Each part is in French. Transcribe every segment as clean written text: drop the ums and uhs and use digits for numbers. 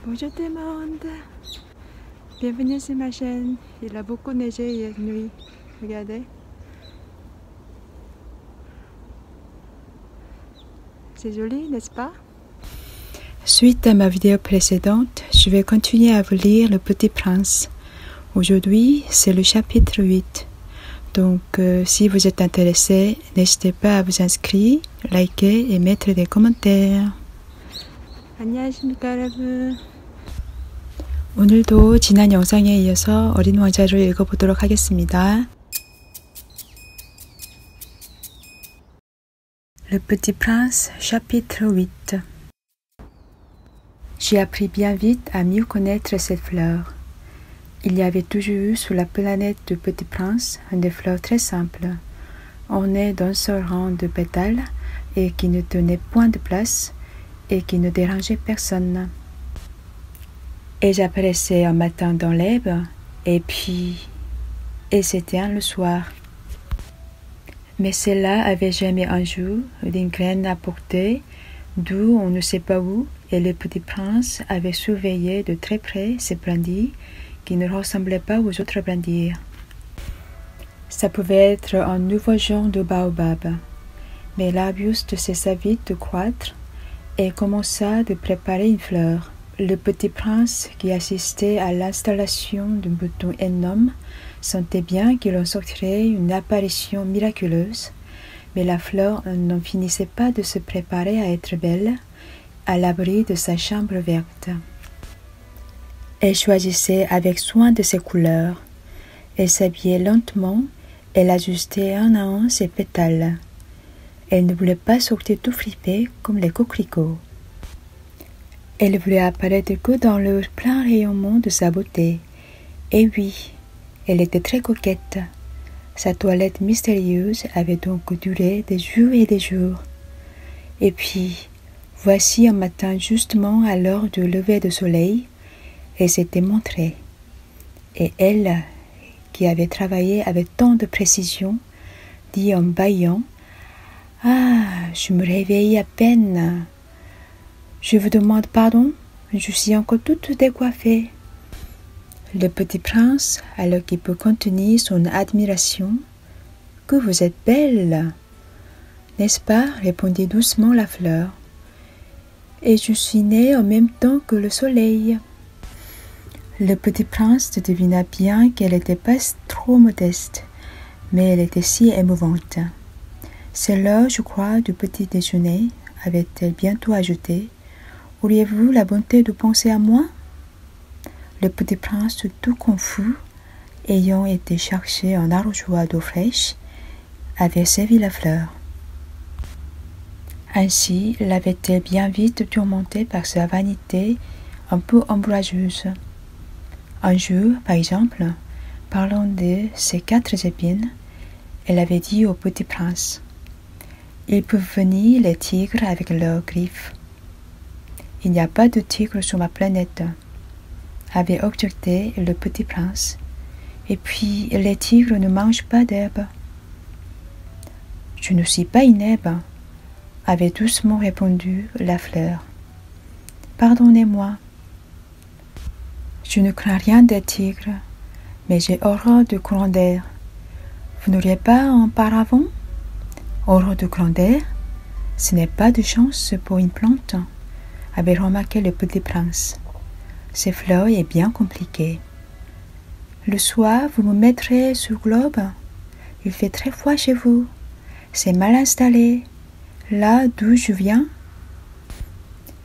Bonjour tout le monde, bienvenue sur ma chaîne. Il a beaucoup neigé hier nuit, regardez. C'est joli, n'est-ce pas? Suite à ma vidéo précédente, je vais continuer à vous lire Le Petit Prince. Aujourd'hui, c'est le chapitre 8. Donc, si vous êtes intéressé, n'hésitez pas à vous inscrire, liker et mettre des commentaires. 안녕하십니까 여러분. 오늘도 지난 영상에 이어서 어린 왕자를 읽어보도록 하겠습니다. Le Petit Prince, chapitre 8. J'ai appris bien vite à mieux connaître cette fleur. Il y avait toujours eu sur la planète du Petit Prince des fleurs très simples, ornées d'un seul rang de pétales et qui ne tenaient point de place et qui ne dérangeaient personne. Et j'apparaissais un matin dans l'herbe, et s'éteint le soir. Mais celle-là avait jamais un jour d'une graine à porter, d'où on ne sait pas où, et le Petit Prince avait surveillé de très près ces brindilles qui ne ressemblaient pas aux autres brindilles. Ça pouvait être un nouveau genre de baobab, mais l'arbuste cessa vite de croître et commença de préparer une fleur. Le Petit Prince, qui assistait à l'installation d'un bouton énorme, sentait bien qu'il en sortirait une apparition miraculeuse, mais la fleur n'en finissait pas de se préparer à être belle, à l'abri de sa chambre verte. Elle choisissait avec soin de ses couleurs. Elle s'habillait lentement, elle ajustait un à un ses pétales. Elle ne voulait pas sortir tout fripée comme les coquelicots. Elle voulait apparaître que dans le plein rayonnement de sa beauté. Et oui, elle était très coquette. Sa toilette mystérieuse avait donc duré des jours et des jours. Et puis, voici un matin justement à l'heure du lever du soleil, elle s'était montrée. Et elle, qui avait travaillé avec tant de précision, dit en bâillant: « Ah, je me réveille à peine. Je vous demande pardon, je suis encore toute décoiffée. » Le Petit Prince, alors qu'il peut contenir son admiration: « Que vous êtes belle, n'est-ce pas? » répondit doucement la fleur. « Et je suis née en même temps que le soleil. » Le Petit Prince devina bien qu'elle n'était pas trop modeste, mais elle était si émouvante. « C'est l'heure, je crois, du petit déjeuner, » avait-elle bientôt ajouté. « Auriez-vous la bonté de penser à moi? » Le Petit Prince, tout confus, ayant été chercher un arrosoir d'eau fraîche, avait servi la fleur. Ainsi l'avait-elle bien vite tourmentée par sa vanité un peu ombrageuse. Un jour, par exemple, parlant de ses 4 épines, elle avait dit au Petit Prince: « Ils peuvent venir les tigres avec leurs griffes. » « Il n'y a pas de tigre sur ma planète, » avait objecté le Petit Prince. « Et puis, les tigres ne mangent pas d'herbe. »« Je ne suis pas une herbe, » avait doucement répondu la fleur. « Pardonnez-moi. Je ne crains rien des tigres, mais j'ai horreur de courant d'air. Vous n'auriez pas un paravent? »« Horreur de courant d'air? Ce n'est pas de chance pour une plante, » avait remarqué le Petit Prince. Ces fleurs est bien compliqué. Le soir, vous me mettrez sur globe. Il fait très froid chez vous. C'est mal installé. Là d'où je viens.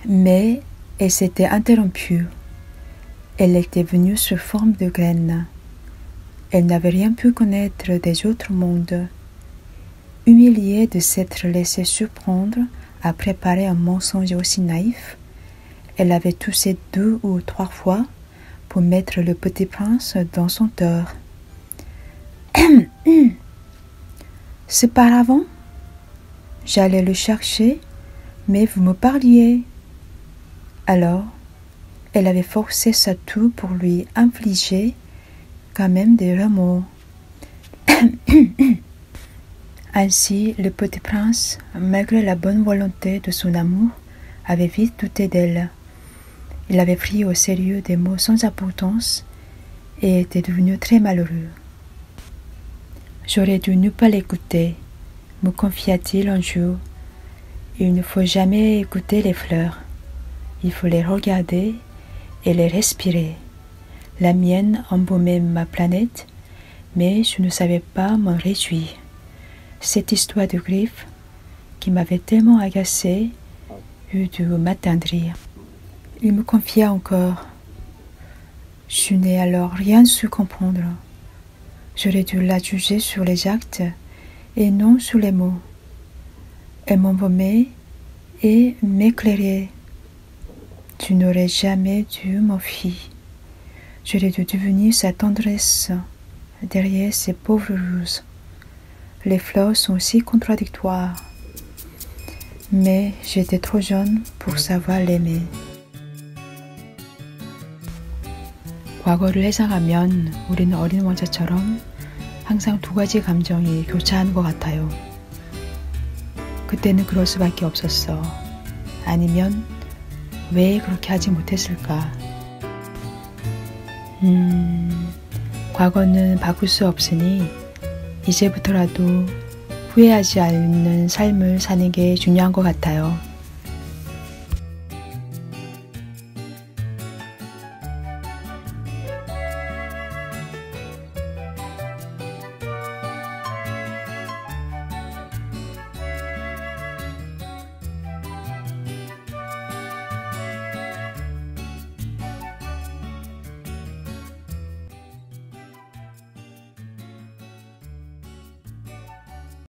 Mais elle s'était interrompue. Elle était venue sous forme de graine. Elle n'avait rien pu connaître des autres mondes. Humiliée de s'être laissée surprendre à préparer un mensonge aussi naïf, elle avait toussé 2 ou 3 fois pour mettre le Petit Prince dans son tort. « Ce paravent, j'allais le chercher, mais vous me parliez. » Alors, elle avait forcé sa toux pour lui infliger quand même des remords. Ainsi, le Petit Prince, malgré la bonne volonté de son amour, avait vite douté d'elle. Il avait pris au sérieux des mots sans importance et était devenu très malheureux. J'aurais dû ne pas l'écouter, me confia-t-il un jour. Il ne faut jamais écouter les fleurs. Il faut les regarder et les respirer. La mienne embaumait ma planète, mais je ne savais pas m'en réjouir. Cette histoire de griffes, qui m'avait tellement agacée, eut dû m'attendrir. Il me confia encore. Je n'ai alors rien su comprendre. J'aurais dû la juger sur les actes et non sur les mots. Elle m'embaumait et m'éclairait. Tu n'aurais jamais dû m'enfuir. J'aurais dû devenir sa tendresse derrière ces pauvres roses. Les fleurs sont si contradictoires. Mais j'étais trop jeune pour savoir l'aimer. 과거를 회상하면 우리는 어린 왕자처럼 항상 두 가지 감정이 교차하는 것 같아요. 그때는 그럴 수밖에 없었어. 아니면 왜 그렇게 하지 못했을까? 과거는 바꿀 수 없으니 이제부터라도 후회하지 않는 삶을 사는 게 중요한 것 같아요.